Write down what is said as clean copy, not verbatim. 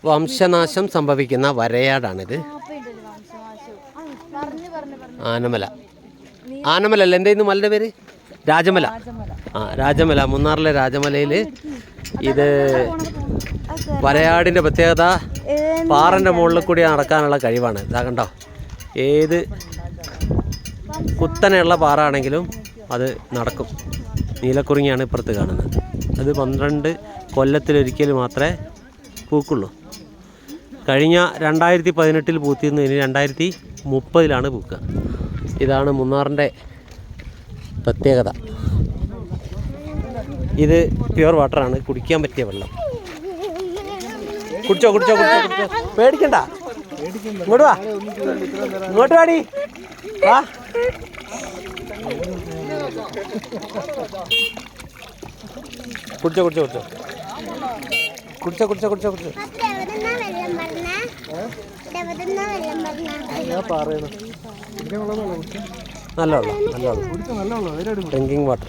വംശനാശം സംഭവിക്കുന്ന വരയാടാണിത്. ആനമല. ആനമല അല്ല, എൻ്റെ ഇന്ന് മലയുടെ പേര് രാജമല. രാജമല, മൂന്നാറിലെ രാജമലയിൽ ഇത് വരയാടിൻ്റെ പ്രത്യേകത പാറൻ്റെ മുകളിൽ കൂടി നടക്കാനുള്ള കഴിവാണ്. ഇതാ കണ്ടോ, ഏത് കുത്തനെയുള്ള പാറ ആണെങ്കിലും അത് നടക്കും. നീലക്കുറിങ്ങിയാണ് ഇപ്പുറത്ത് കാണുന്നത്. അത് 12 കൊല്ലത്തിലൊരിക്കൽ മാത്രമേ പൂക്കുള്ളൂ. കഴിഞ്ഞ 2018 പൂത്തിരുന്നു, ഇനി 2030 പൂക്കുക. ഇതാണ് മൂന്നാറിൻ്റെ പ്രത്യേകത. ഇത് പ്യുവർ വാട്ടറാണ്, കുടിക്കാൻ പറ്റിയ വെള്ളം. കുടിച്ചോ കുടിച്ചോ കുടിച്ചോ കുടിച്ചോ, പേടിക്കണ്ട. ഇങ്ങോട്ട് വാ, ഇങ്ങോട്ട് വാടി വാ. കുടിച്ചോ കുടിച്ചോ കുടിച്ചോ കുടിച്ചോ കുടിച്ചോ കുടിച്ചോ കുടിച്ചോ. നല്ല വെള്ളം, നല്ല വെള്ളം, ഡ്രിങ്കിങ് വാട്ടർ.